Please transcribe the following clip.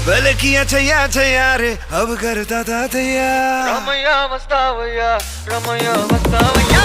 भले किया छैया छैया रे अब करता था तैयार रमैया मस्तावैया